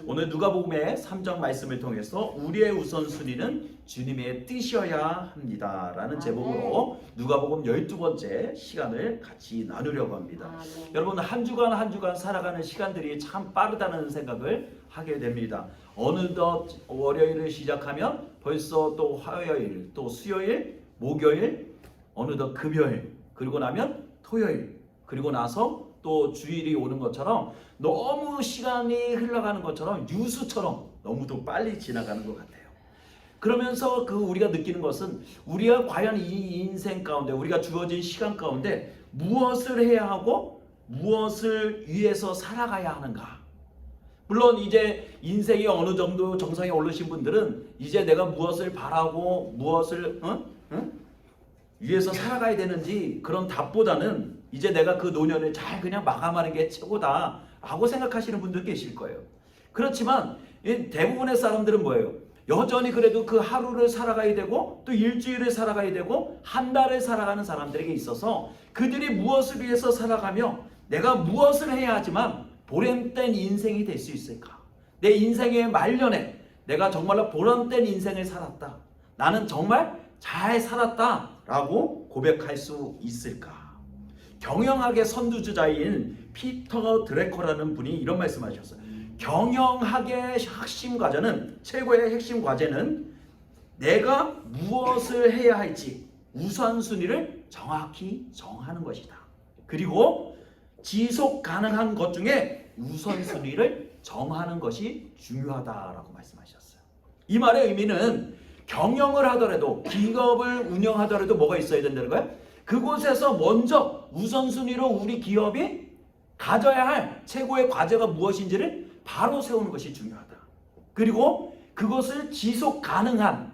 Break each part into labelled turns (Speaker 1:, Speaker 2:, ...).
Speaker 1: 오늘 누가복음의 3장 말씀을 통해서 우리의 우선순위는 주님의 뜻이어야 합니다라는 제목으로 누가복음 12번째 시간을 같이 나누려고 합니다. 여러분 한 주간 살아가는 시간들이 참 빠르다는 생각을 하게 됩니다. 어느덧 월요일을 시작하면 벌써 또 화요일, 또 수요일, 목요일, 어느덧 금요일, 그리고 나면 토요일, 그리고 나서 또 주일이 오는 것처럼 너무 시간이 흘러가는 것처럼 유수처럼 너무도 빨리 지나가는 것 같아요. 그러면서 우리가 느끼는 것은 우리가 과연 이 인생 가운데 우리가 주어진 시간 가운데 무엇을 해야 하고 무엇을 위해서 살아가야 하는가. 물론 이제 인생이 어느 정도 정상에 오르신 분들은 이제 내가 무엇을 바라고 무엇을 위해서 살아가야 되는지 그런 답보다는 이제 내가 그 노년을 잘 그냥 마감하는 게 최고다 라고 생각하시는 분들 계실 거예요. 그렇지만 대부분의 사람들은 뭐예요? 여전히 그래도 그 하루를 살아가야 되고 또 일주일을 살아가야 되고 한 달을 살아가는 사람들에게 있어서 그들이 무엇을 위해서 살아가며 내가 무엇을 해야 하지만 보람된 인생이 될 수 있을까? 내 인생의 말년에 내가 정말로 보람된 인생을 살았다. 나는 정말 잘 살았다 라고 고백할 수 있을까? 경영학의 선두주자인 피터 드래커라는 분이 이런 말씀하셨어요. 경영학의 핵심 과제는 최고의 핵심 과제는 내가 무엇을 해야 할지 우선순위를 정확히 정하는 것이다. 그리고 지속 가능한 것 중에 우선순위를 정하는 것이 중요하다라고 말씀하셨어요. 이 말의 의미는 경영을 하더라도 기업을 운영하더라도 뭐가 있어야 된다는 거예요? 그곳에서 먼저 우선순위로 우리 기업이 가져야 할 최고의 과제가 무엇인지를 바로 세우는 것이 중요하다. 그리고 그것을 지속 가능한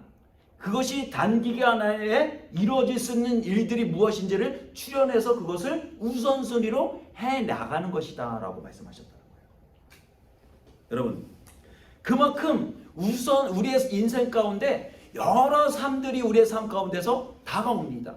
Speaker 1: 그것이 단기간 내에 이루어질 수 있는 일들이 무엇인지를 추려내서 그것을 우선순위로 해나가는 것이다 라고 말씀하셨다는 거예요. 여러분 그만큼 우리의 인생 가운데 여러 삶들이 우리의 삶 가운데서 다가옵니다.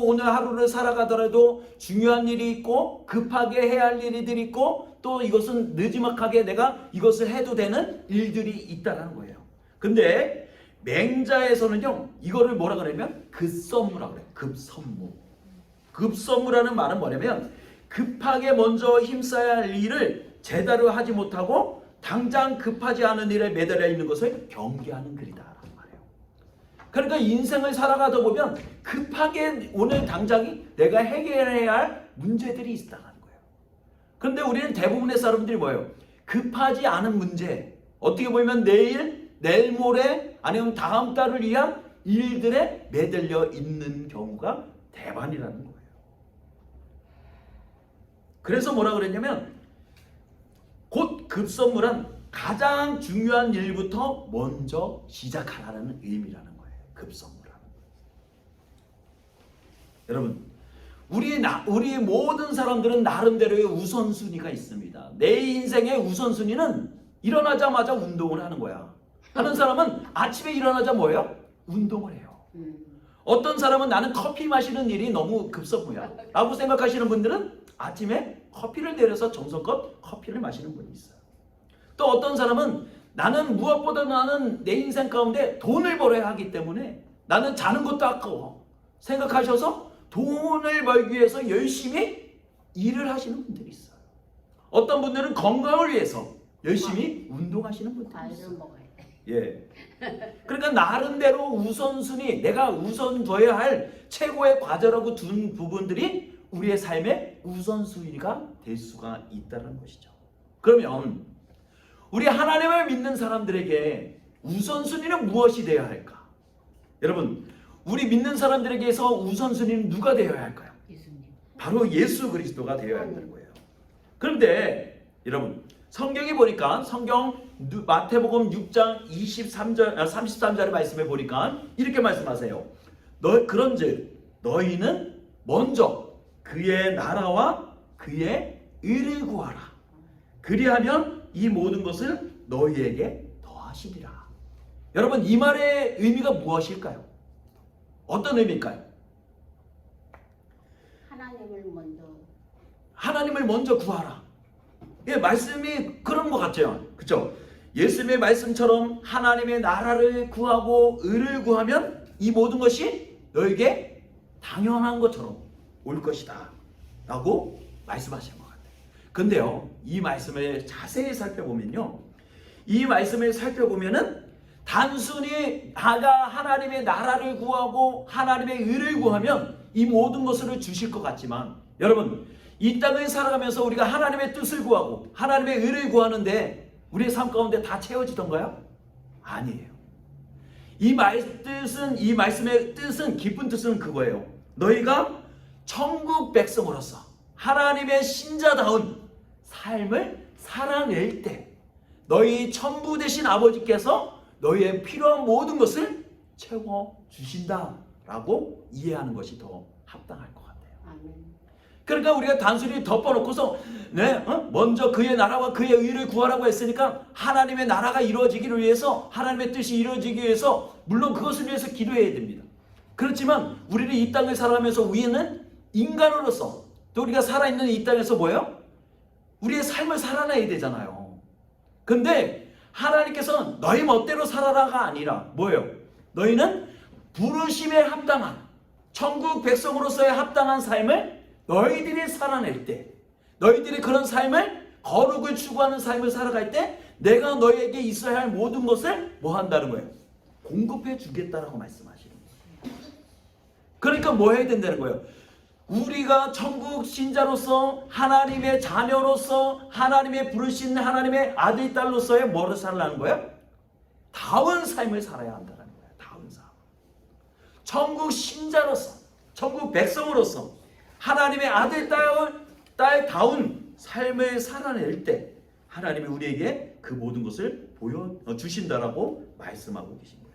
Speaker 1: 오늘 하루를 살아가더라도 중요한 일이 있고 급하게 해야 할 일들이 있고 또 이것은 느지막하게 내가 이것을 해도 되는 일들이 있다는 거예요. 근데 맹자에서는요 이거를 뭐라 그러냐면 급선무라고 그래요. 급선무. 급선무라는 말은 뭐냐면 급하게 먼저 힘써야 할 일을 제대로 하지 못하고 당장 급하지 않은 일에 매달려 있는 것을 경계하는 글이다. 그러니까 인생을 살아가다 보면 급하게 오늘 당장이 내가 해결해야 할 문제들이 있다는 거예요. 그런데 우리는 대부분의 사람들이 뭐예요? 급하지 않은 문제, 어떻게 보면 내일 모레 아니면 다음 달을 위한 일들에 매달려 있는 경우가 대반이라는 거예요. 그래서 뭐라 그랬냐면 곧 급선무란 가장 중요한 일부터 먼저 시작하라는 의미라는 거예요. 급선무라. 여러분, 우리 모든 사람들은 나름대로의 우선순위가 있습니다. 내 인생의 우선순위는 일어나자마자 운동을 하는 거야. 하는 사람은 아침에 일어나자 뭐예요? 운동을 해요. 어떤 사람은 나는 커피 마시는 일이 너무 급선무야 라고 생각하시는 분들은 아침에 커피를 내려서 정성껏 커피를 마시는 분이 있어요. 또 어떤 사람은 나는 내 인생 가운데 돈을 벌어야 하기 때문에 나는 자는 것도 아까워 생각하셔서 돈을 벌기 위해서 열심히 일을 하시는 분들이 있어요. 어떤 분들은 건강을 위해서 열심히 운동하시는 분들이 있어요. 예. 그러니까 나름대로 우선순위, 내가 우선 둬야 할 최고의 과제라고 둔 부분들이 우리의 삶의 우선순위가 될 수가 있다는 것이죠. 그러면 우리 하나님을 믿는 사람들에게 우선순위는 무엇이 되어야 할까? 여러분, 우리 믿는 사람들에게서 우선순위는 누가 되어야 할까요?
Speaker 2: 예수님.
Speaker 1: 바로 예수 그리스도가 되어야 한다는 거예요. 그런데 여러분, 성경에 보니까 마태복음 6장 33절의 말씀에 보니까 이렇게 말씀하세요. 그런즉 너희는 먼저 그의 나라와 그의 의를 구하라. 그리하면 이 모든 것을 너희에게 더하시리라. 여러분 이 말의 의미가 무엇일까요? 어떤 의미일까요?
Speaker 2: 하나님을 먼저
Speaker 1: 구하라. 예, 말씀이 그런 것 같아요. 그렇죠? 예수님의 말씀처럼 하나님의 나라를 구하고 의를 구하면 이 모든 것이 너에게 당연한 것처럼 올 것이다 라고 말씀하신 것 같아요. 근데요, 이 말씀을 자세히 살펴보면요, 이 말씀을 살펴보면은 단순히 나가 하나님의 나라를 구하고 하나님의 의를 구하면 이 모든 것을 주실 것 같지만, 여러분, 이 땅을 살아가면서 우리가 하나님의 뜻을 구하고 하나님의 의를 구하는데 우리의 삶 가운데 다 채워지던가요? 아니에요. 이 말씀의 뜻은, 깊은 뜻은 그거예요. 너희가 천국 백성으로서 하나님의 신자다운 삶을 살아낼 때 너희 천부 되신 아버지께서 너희의 필요한 모든 것을 채워주신다라고 이해하는 것이 더 합당할 것 같아요.
Speaker 2: 아멘.
Speaker 1: 그러니까 우리가 단순히 덮어놓고서 먼저 그의 나라와 그의 의를 구하라고 했으니까 하나님의 나라가 이루어지기를 위해서, 하나님의 뜻이 이루어지기 위해서 물론 그것을 위해서 기도해야 됩니다. 그렇지만 우리는 이 땅을 살아가면서 우리는 인간으로서, 또 우리가 살아있는 이 땅에서 뭐예요? 우리의 삶을 살아내야 되잖아요. 근데 하나님께서는 너희 멋대로 살아라가 아니라 뭐예요? 너희는 부르심에 합당한, 천국 백성으로서의 합당한 삶을 너희들이 살아낼 때, 너희들이 그런 삶을, 거룩을 추구하는 삶을 살아갈 때 내가 너희에게 있어야 할 모든 것을 뭐 한다는 거예요? 공급해 주겠다라고 말씀하시는 거예요. 그러니까 뭐 해야 된다는 거예요? 우리가 천국 신자로서, 하나님의 자녀로서, 하나님의 부르신 하나님의 아들, 딸로서의 뭐를 살라는 거예요? 다운 삶을 살아야 한다는 거예요. 다운 삶. 천국 신자로서, 천국 백성으로서 하나님의 아들, 딸다운 삶을 살아낼 때 하나님이 우리에게 그 모든 것을 보여주신다라고 말씀하고 계신 거예요.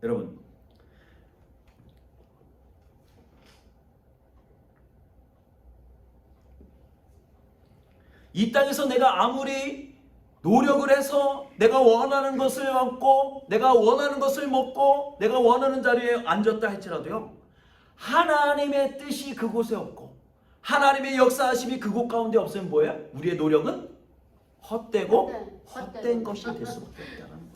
Speaker 1: 여러분, 이 땅에서 내가 아무리 노력을 해서 내가 원하는 것을 얻고 내가 원하는 것을 먹고 내가 원하는 자리에 앉았다 할지라도요, 하나님의 뜻이 그곳에 없고 하나님의 역사하심이 그곳 가운데 없으면 뭐예요? 우리의 노력은 헛되고 헛된 것이 될 수밖에 없다는 거예요.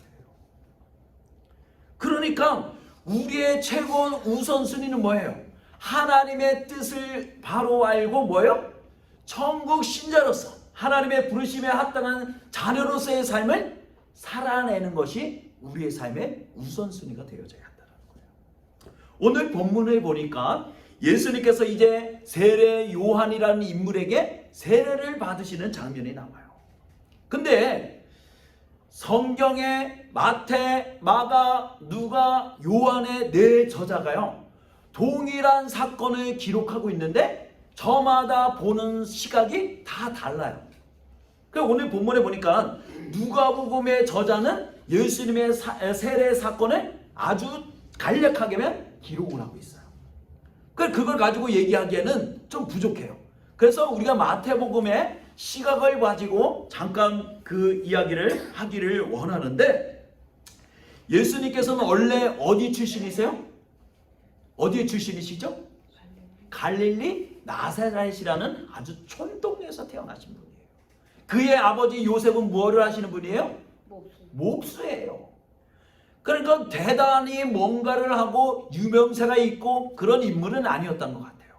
Speaker 1: 그러니까 우리의 최고의 우선순위는 뭐예요? 하나님의 뜻을 바로 알고 뭐예요? 천국 신자로서 하나님의 부르심에 합당한 자녀로서의 삶을 살아내는 것이 우리의 삶의 우선순위가 되어져야 한다는 거예요. 오늘 본문을 보니까 예수님께서 이제 세례 요한이라는 인물에게 세례를 받으시는 장면이 나와요. 근데 성경의 마태, 마가, 누가, 요한의 네 저자가요, 동일한 사건을 기록하고 있는데 저마다 보는 시각이 다 달라요. 오늘 본문에 보니까 누가복음의 저자는 예수님의 세례 사건을 아주 간략하게만 기록을 하고 있어요. 그걸 가지고 얘기하기에는 좀 부족해요. 그래서 우리가 마태복음의 시각을 가지고 잠깐 그 이야기를 하기를 원하는데, 예수님께서는 원래 어디 출신이세요? 어디의 출신이시죠? 갈릴리 나사렛이라는 아주 촌동네에서 태어나신 분이에요. 그의 아버지 요셉은 뭐를 하시는 분이에요? 목수예요. 그러니까 대단히 뭔가를 하고 유명세가 있고 그런 인물은 아니었던 것 같아요.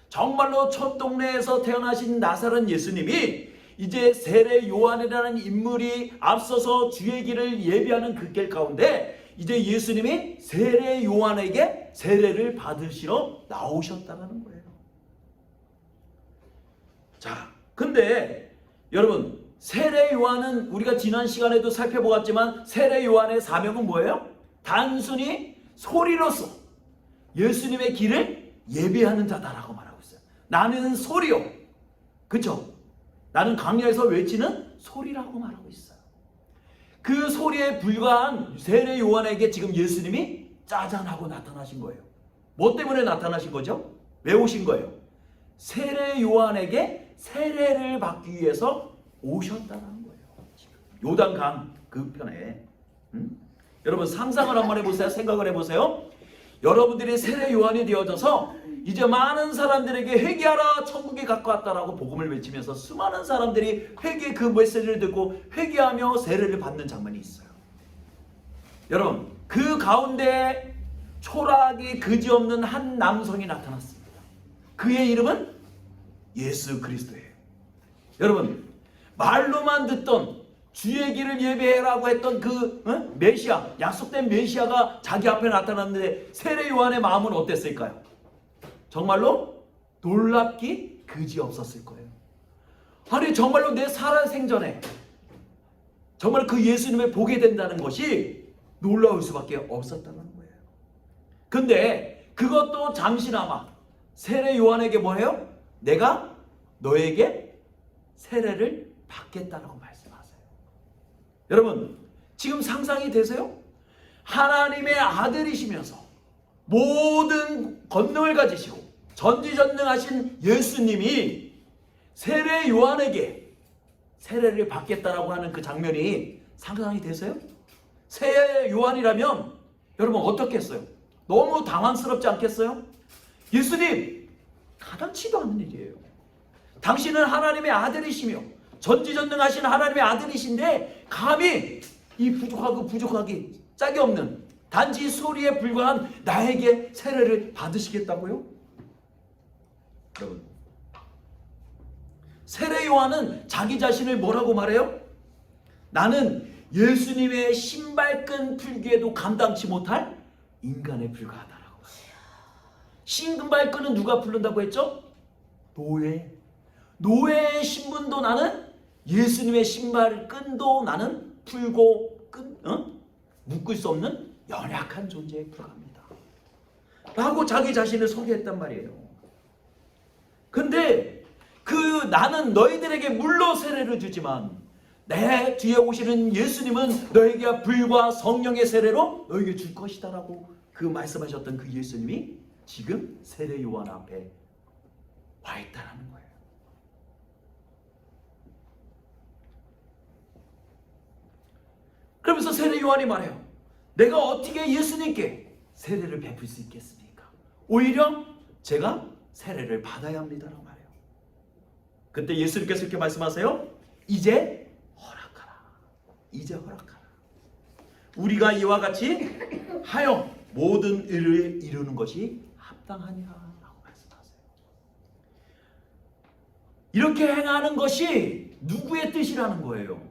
Speaker 1: 정말로 촌동네에서 태어나신 나사렛 예수님이 이제 세례 요한이라는 인물이 앞서서 주의 길을 예비하는 그 길 가운데 이제 예수님이 세례 요한에게 세례를 받으시러 나오셨다는 거예요. 자, 근데 여러분, 세례 요한은 우리가 지난 시간에도 살펴보았지만 세례 요한의 사명은 뭐예요? 단순히 소리로서 예수님의 길을 예비하는 자다라고 말하고 있어요. 나는 소리요. 그렇죠? 나는 광야에서 외치는 소리라고 말하고 있어요. 그 소리에 불과한 세례 요한에게 지금 예수님이 짜잔하고 나타나신 거예요. 뭐 때문에 나타나신 거죠? 왜 오신 거예요? 세례 요한에게 세례를 받기 위해서 오셨다는 거예요. 요단강 그 편에. 여러분 상상을 한번 해보세요. 생각을 해보세요. 여러분들이 세례 요한이 되어져서 이제 많은 사람들에게 회개하라 천국이 가까웠다라고 복음을 외치면서 수많은 사람들이 회개 그 메시지를 듣고 회개하며 세례를 받는 장면이 있어요. 여러분, 그 가운데 초라하게 그지없는 한 남성이 나타났습니다. 그의 이름은 예수 그리스도예요. 여러분, 말로만 듣던 주의 길을 예배해라고 했던 그 메시아, 약속된 메시아가 자기 앞에 나타났는데 세례 요한의 마음은 어땠을까요? 정말로 놀랍기 그지없었을 거예요. 아니, 정말로 내 살아생전에 정말 그 예수님을 보게 된다는 것이 놀라울 수밖에 없었다는 거예요. 근데 그것도 잠시나마 세례 요한에게 뭐예요? 내가 너에게 세례를 받겠다라고 말씀하세요. 여러분, 지금 상상이 되세요? 하나님의 아들이시면서 모든 권능을 가지시고 전지전능하신 예수님이 세례 요한에게 세례를 받겠다라고 하는 그 장면이 상상이 되세요? 세례 요한이라면 여러분 어떻겠어요? 너무 당황스럽지 않겠어요? 예수님, 가당치도 않는 일이에요. 당신은 하나님의 아들이시며 전지전능하신 하나님의 아들이신데 감히 이 부족하기 짝이 없는 단지 소리에 불과한 나에게 세례를 받으시겠다고요? 여러분, 세례 요한은 자기 자신을 뭐라고 말해요? 나는 예수님의 신발끈 풀기에도 감당치 못할 인간에 불과하다라고 말해요. 신발끈은 누가 풀는다고 했죠? 노예의 신분도 나는, 예수님의 신발끈도 나는 풀고 묶을 수 없는 연약한 존재에 불과합니다 라고 자기 자신을 소개했단 말이에요. 근데 그 나는 너희들에게 물로 세례를 주지만 내 뒤에 오시는 예수님은 너에게 불과 성령의 세례로 너에게 줄 것이다 라고 그 말씀하셨던 그 예수님이 지금 세례 요한 앞에 와 있다는 거예요. 그러면서 세례 요한이 말해요. 내가 어떻게 예수님께 세례를 베풀 수 있겠습니까? 오히려 제가 세례를 받아야 합니다라고 말해요. 그때 예수님께서 이렇게 말씀하세요. 이제 허락하라. 우리가 이와 같이 하여 모든 일을 이루는 것이 합당하니라 라고 말씀하세요. 이렇게 행하는 것이 누구의 뜻이라는 거예요?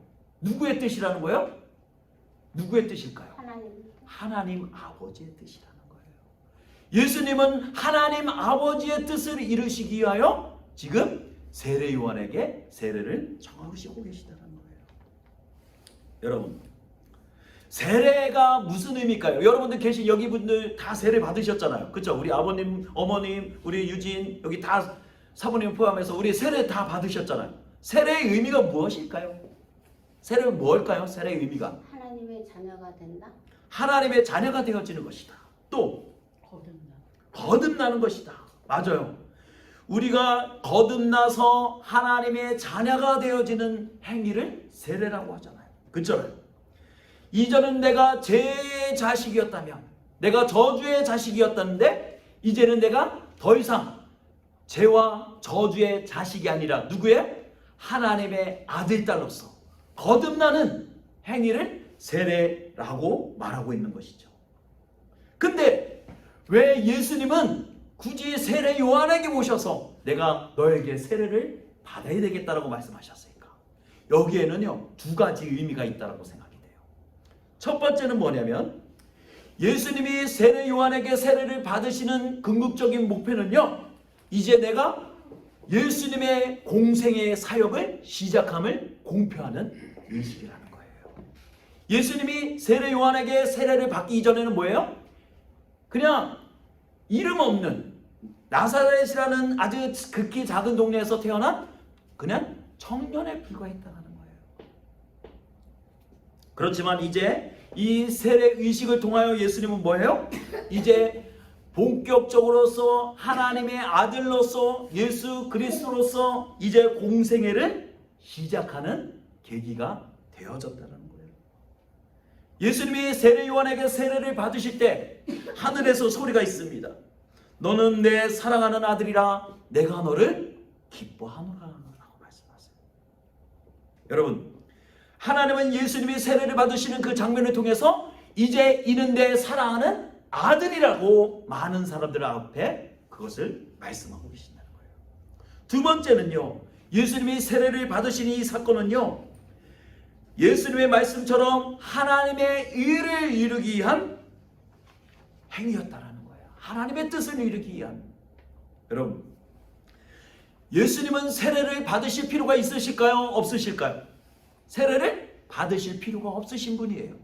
Speaker 1: 누구의 뜻이라는 거예요? 누구의 뜻일까요? 하나님 아버지의 뜻이라는 거예요. 예수님은 하나님 아버지의 뜻을 이루시기 위하여 지금 세례 요한에게 세례를 청하시고 계시다는 거예요. 여러분, 세례가 무슨 의미일까요? 여러분들 계신 여기 분들 다 세례 받으셨잖아요. 그렇죠? 우리 아버님, 어머님, 우리 유진, 여기 다 사부님 포함해서 우리 세례 다 받으셨잖아요. 세례의 의미가 무엇일까요? 세례는 뭘까요? 세례의 의미가
Speaker 2: 하나님의 자녀가 된다.
Speaker 1: 하나님의 자녀가 되어지는 것이다. 또 거듭나는 것이다. 맞아요. 우리가 거듭나서 하나님의 자녀가 되어지는 행위를 세례라고 하잖아요. 그렇죠? 이전은 내가 죄의 자식이었다면, 내가 저주의 자식이었다는데 이제는 내가 더 이상 죄와 저주의 자식이 아니라 누구의? 하나님의 아들, 딸로서 거듭나는 행위를 세례라고 말하고 있는 것이죠. 근데 왜 예수님은 굳이 세례 요한에게 오셔서 내가 너에게 세례를 받아야 되겠다라고 말씀하셨을까? 여기에는요, 두 가지 의미가 있다라고 생각이 돼요. 첫 번째는 뭐냐면 예수님이 세례 요한에게 세례를 받으시는 궁극적인 목표는요, 이제 내가 예수님의 공생의 사역을 시작함을 공표하는 의식이라는 거예요. 예수님이 세례 요한에게 세례를 받기 이전에는 뭐예요? 그냥 이름 없는 나사렛이라는 아주 극히 작은 동네에서 태어난 그냥 청년에 불과했다는 거예요. 그렇지만 이제 이 세례 의식을 통하여 예수님은 뭐예요? 이제 본격적으로서 하나님의 아들로서 예수 그리스도로서 이제 공생애를 시작하는 계기가 되어졌다는 거예요. 예수님이 세례 요한에게 세례를 받으실 때 하늘에서 소리가 있습니다. 너는 내 사랑하는 아들이라 내가 너를 기뻐하노라 라고 말씀하세요. 여러분, 하나님은 예수님이 세례를 받으시는 그 장면을 통해서 이제 이는 내 사랑하는 아들이라고 많은 사람들 앞에 그것을 말씀하고 계신다는 거예요. 두 번째는요, 예수님이 세례를 받으신 이 사건은요, 예수님의 말씀처럼 하나님의 의를 이루기 위한 행위였다라는 거예요. 하나님의 뜻을 이루기 위한. 여러분, 예수님은 세례를 받으실 필요가 있으실까요? 없으실까요? 세례를 받으실 필요가 없으신 분이에요.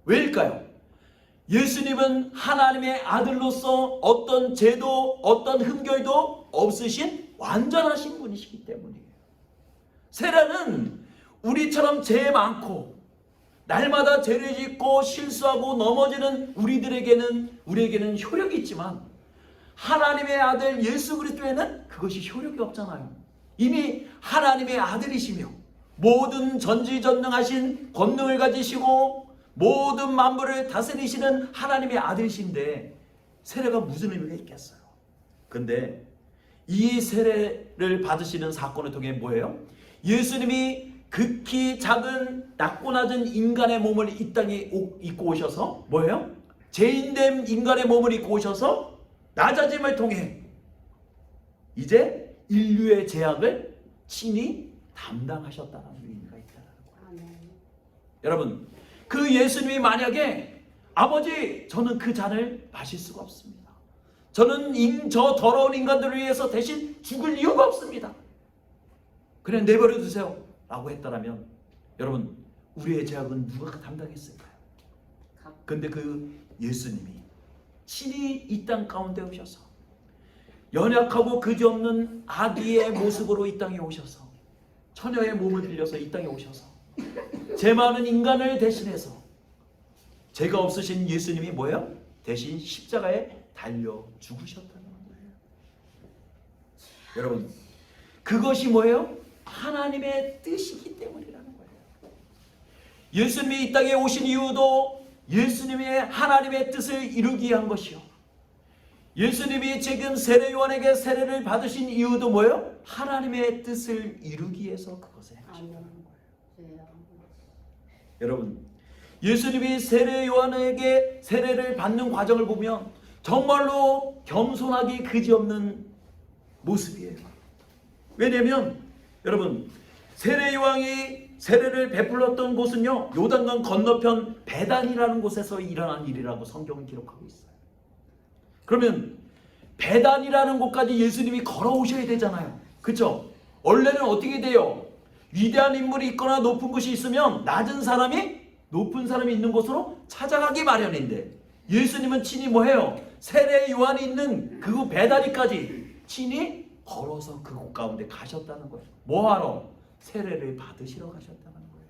Speaker 1: 왜일까요? 예수님은 하나님의 아들로서 어떤 죄도 어떤 흠결도 없으신 완전하신 분이시기 때문이에요. 세례는 우리처럼 죄 많고 날마다 죄를 짓고 실수하고 넘어지는 우리에게는 효력이 있지만 하나님의 아들 예수 그리스도에는 그것이 효력이 없잖아요. 이미 하나님의 아들이시며 모든 전지전능하신 권능을 가지시고 모든 만물을 다스리시는 하나님의 아들이신데 세례가 무슨 의미가 있겠어요? 근데 이 세례를 받으시는 사건을 통해 뭐예요? 예수님이 극히 작은 낮고 낮은 인간의 몸을 이 땅에 입고 오셔서 뭐예요? 죄인된 인간의 몸을 입고 오셔서 낮아짐을 통해 이제 인류의 죄악을 친히 담당하셨다는 의미가 있다는 거예요.
Speaker 2: 아멘.
Speaker 1: 여러분, 그 예수님이 만약에 아버지 저는 그 잔을 마실 수가 없습니다. 저는 저 더러운 인간들을 위해서 대신 죽을 이유가 없습니다. 그냥 내버려 두세요 라고 했다면 여러분, 우리의 죄악은 누가 담당했을까요? 근데 그 예수님이 친히 이 땅 가운데 오셔서 연약하고 그지없는 아기의 모습으로 이 땅에 오셔서 처녀의 몸을 빌려서 이 땅에 오셔서 죄 많은 인간을 대신해서 죄가 없으신 예수님이 뭐예요? 대신 십자가에 달려 죽으셨다는 거예요. 여러분, 그것이 뭐예요? 하나님의 뜻이기 때문이라는 거예요. 예수님이 이 땅에 오신 이유도 예수님의 하나님의 뜻을 이루기 위한 것이요, 예수님이 지금 세례 요한에게 세례를 받으신 이유도 뭐예요? 하나님의 뜻을 이루기 위해서 그것을 행하셨다는 거예요. 여러분, 예수님이 세례 요한에게 세례를 받는 과정을 보면 정말로 겸손하기 그지없는 모습이에요. 왜냐하면 여러분, 세례 요한이 세례를 베풀었던 곳은요, 요단강 건너편 베단이라는 곳에서 일어난 일이라고 성경은 기록하고 있어요. 그러면 베단이라는 곳까지 예수님이 걸어오셔야 되잖아요. 그렇죠? 원래는 어떻게 돼요? 위대한 인물이 있거나 높은 곳이 있으면 낮은 사람이 높은 사람이 있는 곳으로 찾아가기 마련인데 예수님은 친히 뭐해요? 세례 요한이 있는 그 베다니까지 친히 걸어서 그곳 가운데 가셨다는 거예요. 뭐하러? 세례를 받으시러 가셨다는 거예요.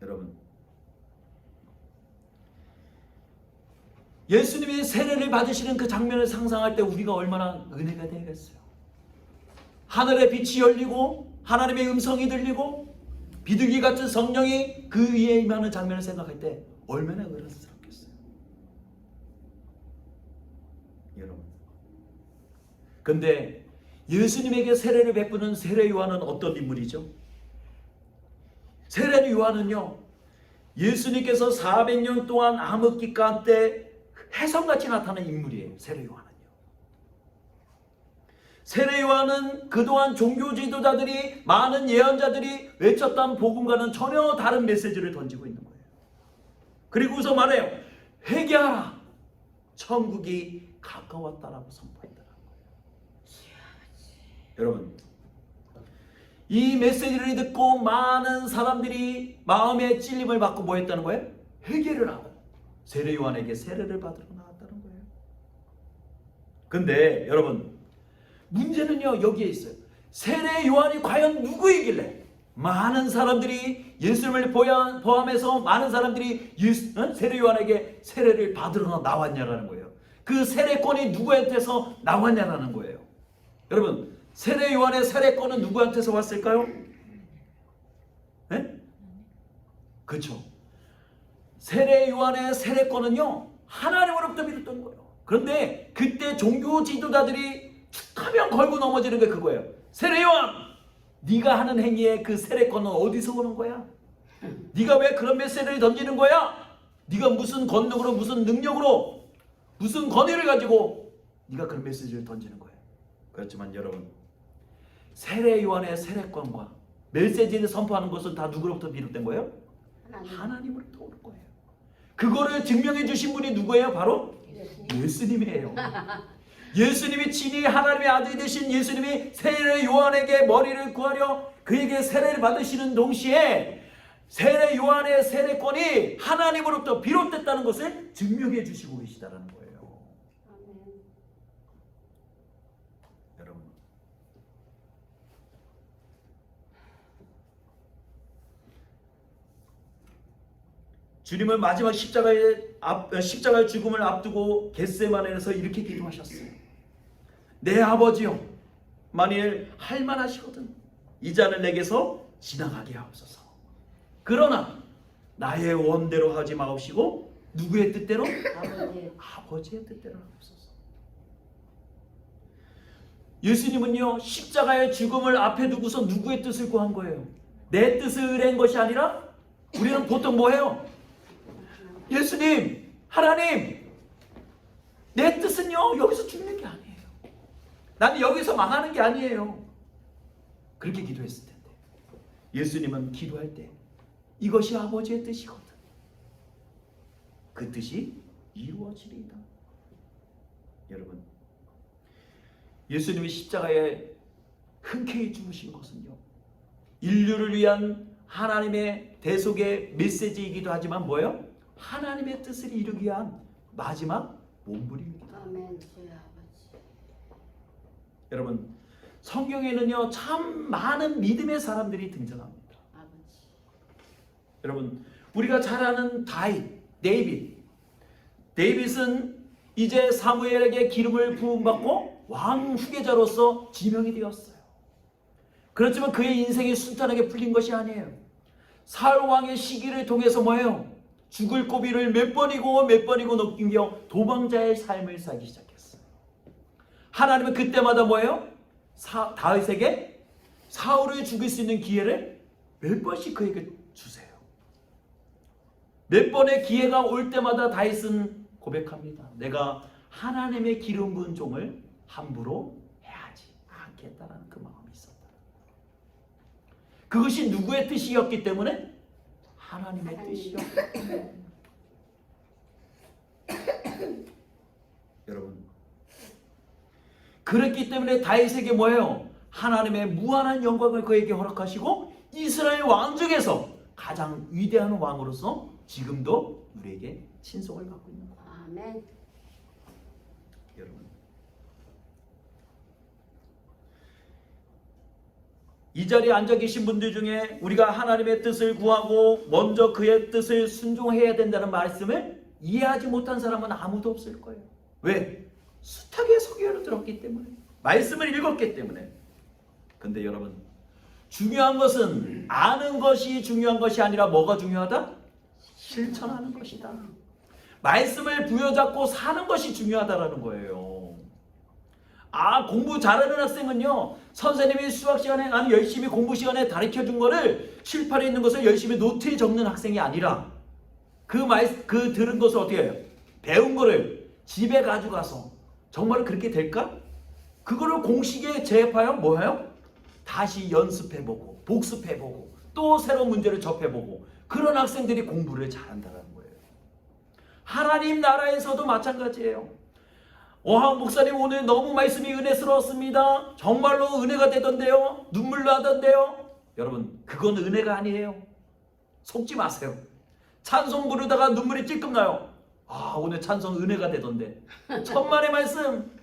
Speaker 1: 여러분, 예수님이 세례를 받으시는 그 장면을 상상할 때 우리가 얼마나 은혜가 되겠어요. 하늘의 빛이 열리고 하나님의 음성이 들리고 비둘기 같은 성령이 그 위에 임하는 장면을 생각할 때 얼마나 은혜스럽겠어요. 여러분, 근데 예수님에게 세례를 베푸는 세례 요한은 어떤 인물이죠? 세례 요한은요, 예수님께서 400년 동안 암흑기간 때 혜성같이 나타난 인물이에요. 세례 요한은요. 세례 요한은 그동안 종교 지도자들이, 많은 예언자들이 외쳤던 복음과는 전혀 다른 메시지를 던지고 있는 거예요. 그리고서 말해요. 회개하라, 천국이 가까웠다라고 선포했다는 거예요. 여러분, 이 메시지를 듣고 많은 사람들이 마음의 찔림을 받고 뭐 했다는 거예요? 회개를 하고 세례 요한에게 세례를 받으러 나왔다는 거예요. 근데 여러분, 문제는요 여기에 있어요. 세례 요한이 과연 누구이길래 많은 사람들이, 예수님을 포함해서 많은 사람들이 세례 요한에게 세례를 받으러 나왔냐라는 거예요. 그 세례권이 누구한테서 나왔냐라는 거예요. 여러분, 세례 요한의 세례권은 누구한테서 왔을까요? 네? 그렇죠. 세례 요한의 세례권은요 하나님으로부터 비롯된 거예요. 그런데 그때 종교 지도자들이 축하면 걸고 넘어지는 게 그거예요. 세례요한, 네가 하는 행위의 그 세례권은 어디서 오는 거야? 네가 왜 그런 메시지를 던지는 거야? 네가 무슨 권능으로, 무슨 능력으로, 무슨 권위를 가지고 네가 그런 메시지를 던지는 거예요. 그렇지만 여러분, 세례요한의 세례권과 메시지를 선포하는 것은 다 누구로부터 비롯된 거예요? 하나님으로부터 오는 거예요. 그거를 증명해 주신 분이 누구예요? 바로 예수님이에요. 예수님이 친히 하나님의 아들이 되신 예수님이 세례 요한에게 머리를 구하려 그에게 세례를 받으시는 동시에 세례 요한의 세례권이 하나님으로부터 비롯됐다는 것을 증명해 주시고 계시다는 거예요. 여러분, 주님은 마지막 십자가의 죽음을 앞두고 겟세마네에서 이렇게 기도하셨어요. 내 아버지여, 만일 할만하시거든 이 잔을 내게서 지나가게 하옵소서. 그러나 나의 원대로 하지 마옵시고 누구의 뜻대로? 아버지의 뜻대로 하옵소서. 예수님은요, 십자가의 죽음을 앞에 두고서 누구의 뜻을 구한 거예요? 내 뜻을 의뢰한 것이 아니라, 우리는 보통 뭐 해요? 예수님, 하나님, 내 뜻은요 여기서 죽는 게 아니에요. 나는 여기서 망하는 게 아니에요. 그렇게 기도했을 텐데, 예수님은 기도할 때 이것이 아버지의 뜻이거든, 그 뜻이 이루어지리이다. 여러분, 예수님이 십자가에 흔쾌히 죽으신 것은요, 인류를 위한 하나님의 대속의 메시지이기도 하지만 뭐예요? 하나님의 뜻을 이루기 위한 마지막 몸부림입니다.
Speaker 2: 아멘. 주의 아버지.
Speaker 1: 여러분, 성경에는요 참 많은 믿음의 사람들이 등장합니다.
Speaker 2: 아버지.
Speaker 1: 여러분, 우리가 잘 아는 데이빗은 이제 사무엘에게 기름을 부음받고 왕 후계자로서 지명이 되었어요. 그렇지만 그의 인생이 순탄하게 풀린 것이 아니에요. 사울 왕의 시기를 통해서 뭐예요? 죽을 고비를 몇 번이고 넘기며 도망자의 삶을 살기 시작했어요. 하나님은 그때마다 뭐예요? 다윗에게 사울을 죽일 수 있는 기회를 몇 번씩 그에게 주세요. 몇 번의 기회가 올 때마다 다윗은 고백합니다. 내가 하나님의 기름 부은 종을 함부로 해하지 않겠다라는 그 마음이 있었다. 그것이 누구의 뜻이었기 때문에? 하나님의 뜻이요. 여러분, 그렇기 때문에 다윗에게 뭐예요? 하나님의 무한한 영광을 그에게 허락하시고 이스라엘 왕 중에서 가장 위대한 왕으로서 지금도 우리에게 친속을 받고 있는 거예요.
Speaker 2: 아멘.
Speaker 1: 여러분, 이 자리에 앉아 계신 분들 중에 우리가 하나님의 뜻을 구하고 먼저 그의 뜻을 순종해야 된다는 말씀을 이해하지 못한 사람은 아무도 없을 거예요. 왜? 숱하게 설교를 들었기 때문에, 말씀을 읽었기 때문에. 근데 여러분, 중요한 것은 아는 것이 중요한 것이 아니라 뭐가 중요하다? 실천하는 것이다. 말씀을 부여잡고 사는 것이 중요하다라는 거예요. 공부 잘하는 학생은요, 선생님이 수학 시간에 나는 열심히 공부 시간에 가르쳐 준 거를 칠판에 있는 것을 열심히 노트에 적는 학생이 아니라 그 들은 것을 어떻게 해요? 배운 거를 집에 가져가서 정말 그렇게 될까? 그거를 공식에 재입하여 뭐예요? 다시 연습해보고 복습해보고 또 새로운 문제를 접해보고, 그런 학생들이 공부를 잘한다는 거예요. 하나님 나라에서도 마찬가지예요. 오하영 목사님, 오늘 너무 말씀이 은혜스러웠습니다. 정말로 은혜가 되던데요. 눈물 나던데요. 여러분, 그건 은혜가 아니에요. 속지 마세요. 찬송 부르다가 눈물이 찔끔 나요. 오늘 찬송 은혜가 되던데. 천만의 말씀.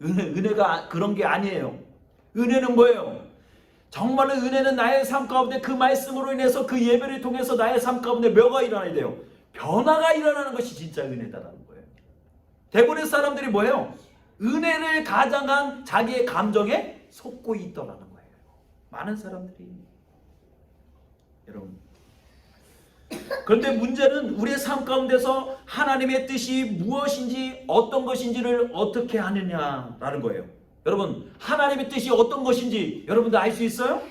Speaker 1: 은혜가 그런 게 아니에요. 은혜는 뭐예요? 정말로 은혜는 나의 삶 가운데 그 말씀으로 인해서 그 예배를 통해서 나의 삶 가운데 뭐가 일어나야 돼요? 변화가 일어나는 것이 진짜 은혜다라는 거예요. 대부분의 사람들이 뭐예요? 은혜를 가장한 자기의 감정에 속고 있더라는 거예요. 많은 사람들이. 여러분, 그런데 문제는 우리의 삶 가운데서 하나님의 뜻이 무엇인지 어떤 것인지를 어떻게 아느냐라는 거예요. 여러분, 하나님의 뜻이 어떤 것인지 여러분들 알 수 있어요?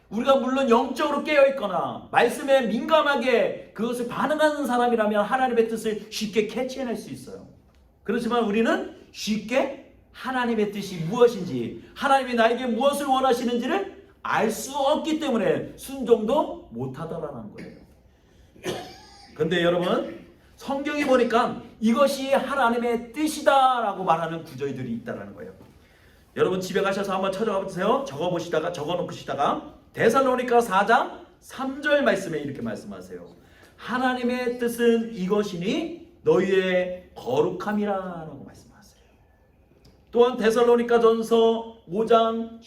Speaker 1: 우리가 물론 영적으로 깨어있거나 말씀에 민감하게 그것을 반응하는 사람이라면 하나님의 뜻을 쉽게 캐치해낼 수 있어요. 그렇지만 우리는 쉽게 하나님의 뜻이 무엇인지, 하나님이 나에게 무엇을 원하시는지를 알 수 없기 때문에 순종도 못하더라는 거예요. 그런데 여러분, 성경이 보니까 이것이 하나님의 뜻이다라고 말하는 구절들이 있다는 거예요. 여러분 집에 가셔서 한번 찾아보세요. 적어놓으시다가 데살로니가 4장 3절 말씀에 이렇게 말씀하세요. 하나님의 뜻은 이것이니 너희의 거룩함이라라고 말씀하세요. 또한 데살로니가 전서 5장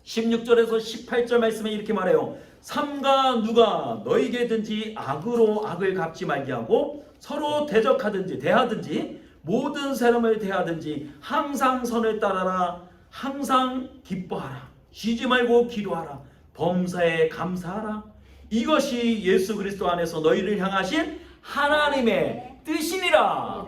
Speaker 1: 16절에서 18절 말씀에 이렇게 말해요. 삼가 누가 너희에게든지 악으로 악을 갚지 말게 하고 서로 대하든지 모든 사람을 대하든지 항상 선을 따라라. 항상 기뻐하라. 쉬지 말고 기도하라. 범사에 감사하라. 이것이 예수 그리스도 안에서 너희를 향하신 하나님의 뜻이니라.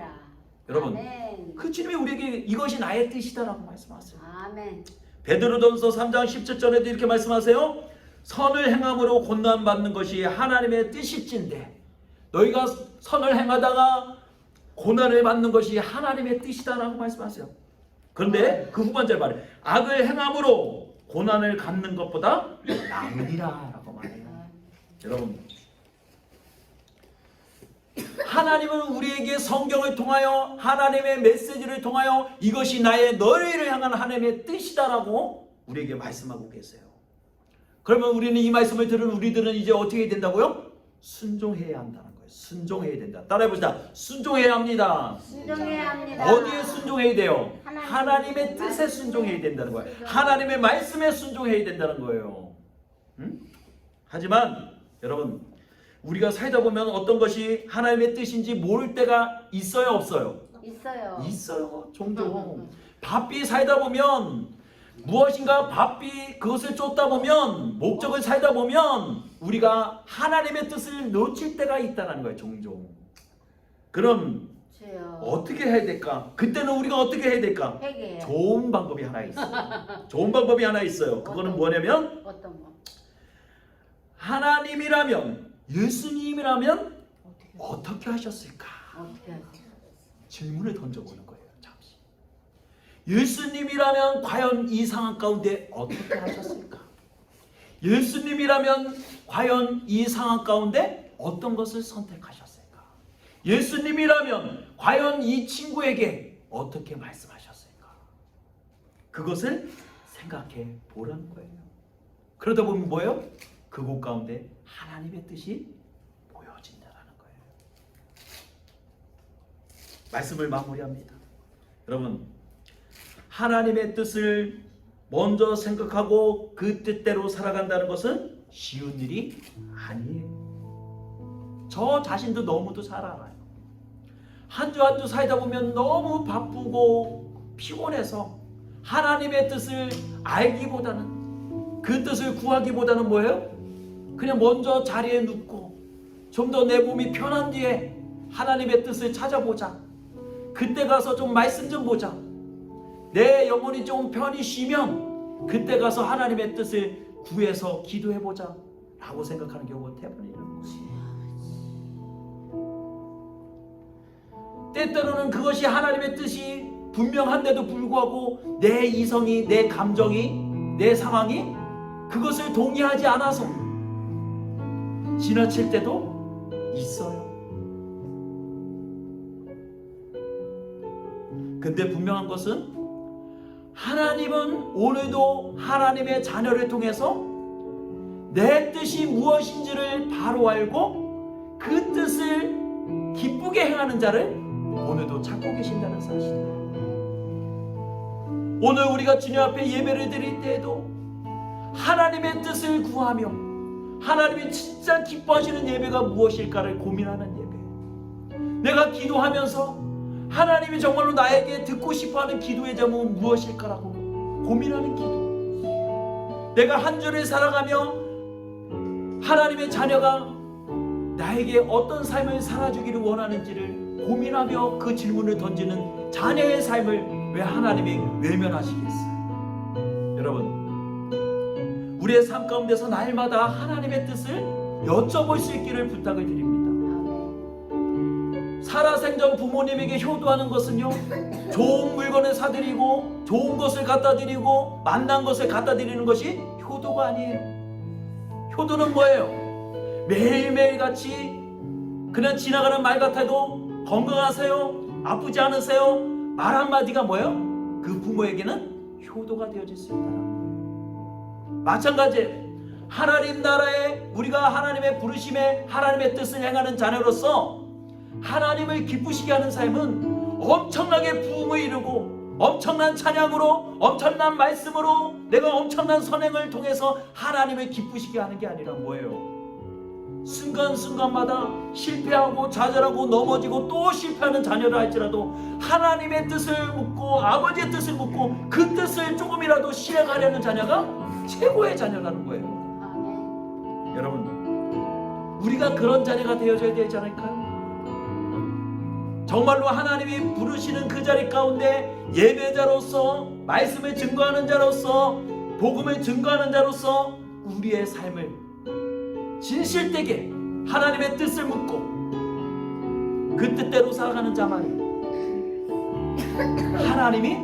Speaker 1: 여러분,
Speaker 2: 아멘.
Speaker 1: 그 주님이 우리에게 이것이 나의 뜻이다라고 말씀하세요.
Speaker 2: 아멘.
Speaker 1: 베드로전서 3장 17절에도 이렇게 말씀하세요. 선을 행함으로 고난받는 것이 하나님의 뜻일진데 너희가 선을 행하다가 고난을 받는 것이 하나님의 뜻이다라고 말씀하세요. 그런데 그 후반절 말에 악을 행함으로 고난을 갖는 것보다 나으니라라고 말해요. 여러분, 하나님은 우리에게 성경을 통하여 하나님의 메시지를 통하여 이것이 너희를 향한 하나님의 뜻이다라고 우리에게 말씀하고 계세요. 그러면 우리는 이 말씀을 들은 우리들은 이제 어떻게 해야 된다고요? 순종해야 한다는 거예요. 순종해야 된다. 따라해보시다. 순종해야 합니다.
Speaker 2: 순종해야 합니다.
Speaker 1: 어디에 순종해야 돼요? 하나님의 뜻에 순종해야 된다는 거예요. 하나님의 말씀에 순종해야 된다는 거예요. 하지만 여러분, 우리가 살다 보면 어떤 것이 하나님의 뜻인지 모를 때가 있어요, 없어요?
Speaker 2: 있어요.
Speaker 1: 있어요. 종종. 바삐 살다 보면 무엇인가 바삐 그것을 쫓다 보면 목적을 살다 보면 우리가 하나님의 뜻을 놓칠 때가 있다는 거예요. 종종. 그럼
Speaker 2: 주여.
Speaker 1: 어떻게 해야 될까? 그때는 우리가 어떻게 해야 될까?
Speaker 2: 회개해요.
Speaker 1: 좋은 방법이 하나 있어요. 좋은 방법이 하나 있어요. 그거는 뭐냐면
Speaker 2: 어떤 거?
Speaker 1: 하나님이라면, 예수님이라면 어떻게 하셨을까?
Speaker 2: 어떻게 하세요?
Speaker 1: 질문을 던져보는 거예요. 잠시. 예수님이라면 과연 이 상황 가운데 어떻게 하셨을까? 예수님이라면 과연 이 상황 가운데 어떤 것을 선택하셨을까? 예수님이라면 과연 이 친구에게 어떻게 말씀하셨을까? 그것을 생각해 보라는 거예요. 그러다 보면 뭐예요? 그곳 가운데 하나님의 뜻이 보여진다는 거예요. 말씀을 마무리합니다. 여러분, 하나님의 뜻을 먼저 생각하고 그 뜻대로 살아간다는 것은 쉬운 일이 아니에요. 저 자신도 너무도 잘 알아요. 한 주 한 주 살다 보면 너무 바쁘고 피곤해서 하나님의 뜻을 알기보다는, 그 뜻을 구하기보다는 뭐예요? 그냥 먼저 자리에 눕고 좀 더 내 몸이 편한 뒤에 하나님의 뜻을 찾아보자. 그때 가서 좀 말씀 좀 보자. 내 영혼이 좀 편히 쉬면 그때 가서 하나님의 뜻을 구해서 기도해보자 라고 생각하는 경우가 대부분이라는 거예요. 때때로는 그것이 하나님의 뜻이 분명한데도 불구하고 내 이성이, 내 감정이, 내 상황이 그것을 동의하지 않아서 지나칠 때도 있어요. 근데 분명한 것은 하나님은 오늘도 하나님의 자녀를 통해서 내 뜻이 무엇인지를 바로 알고 그 뜻을 기쁘게 행하는 자를 오늘도 찾고 계신다는 사실입니다. 오늘 우리가 주님 앞에 예배를 드릴 때에도 하나님의 뜻을 구하며 하나님이 진짜 기뻐하시는 예배가 무엇일까를 고민하는 예배, 내가 기도하면서 하나님이 정말로 나에게 듣고 싶어하는 기도의 제목은 무엇일까라고 고민하는 기도, 내가 한 주를 살아가며 하나님의 자녀가 나에게 어떤 삶을 살아주기를 원하는지를 고민하며 그 질문을 던지는 자녀의 삶을 왜 하나님이 외면하시겠어요? 여러분, 우리의 삶 가운데서 날마다 하나님의 뜻을 여쭤볼 수 있기를 부탁을 드립니다. 살아생전 부모님에게 효도하는 것은요, 좋은 물건을 사드리고 좋은 것을 갖다 드리고 만난 것을 갖다 드리는 것이 효도가 아니에요. 효도는 뭐예요? 매일매일 같이 그냥 지나가는 말 같아도 건강하세요? 아프지 않으세요? 말 한마디가 뭐예요? 그 부모에게는 효도가 되어질 수 있다는 거예요. 마찬가지예요. 하나님 나라에 우리가 하나님의 부르심에 하나님의 뜻을 행하는 자녀로서 하나님을 기쁘시게 하는 삶은 엄청나게 부흥을 이루고 엄청난 찬양으로 엄청난 말씀으로 내가 엄청난 선행을 통해서 하나님을 기쁘시게 하는 게 아니라 뭐예요? 순간순간마다 실패하고 좌절하고 넘어지고 또 실패하는 자녀라 할지라도 하나님의 뜻을 묻고 아버지의 뜻을 묻고 그 뜻을 조금이라도 실행하려는 자녀가 최고의 자녀라는 거예요.
Speaker 2: 아멘.
Speaker 1: 여러분, 우리가 그런 자녀가 되어줘야 되지 않을까요? 정말로 하나님이 부르시는 그 자리 가운데 예배자로서 말씀을 증거하는 자로서 복음을 증거하는 자로서 우리의 삶을 진실되게 하나님의 뜻을 묻고 그 뜻대로 살아가는 자만이 하나님이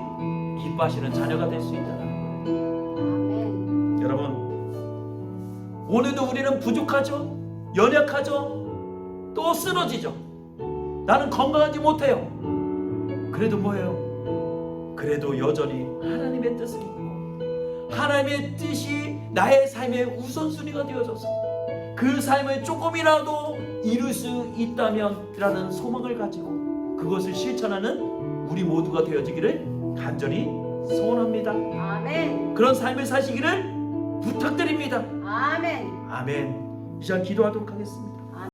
Speaker 1: 기뻐하시는 자녀가 될 수 있다는 거예요.
Speaker 2: 아멘.
Speaker 1: 여러분, 오늘도 우리는 부족하죠, 연약하죠, 또 쓰러지죠. 나는 건강하지 못해요. 그래도 뭐예요? 그래도 여전히 하나님의 뜻을 믿고 하나님의 뜻이 나의 삶의 우선순위가 되어져서 그 삶을 조금이라도 이룰 수 있다면 라는 소망을 가지고 그것을 실천하는 우리 모두가 되어지기를 간절히 소원합니다.
Speaker 2: 아멘.
Speaker 1: 그런 삶을 사시기를 부탁드립니다.
Speaker 2: 아멘.
Speaker 1: 아멘. 이 시간 기도하도록 하겠습니다.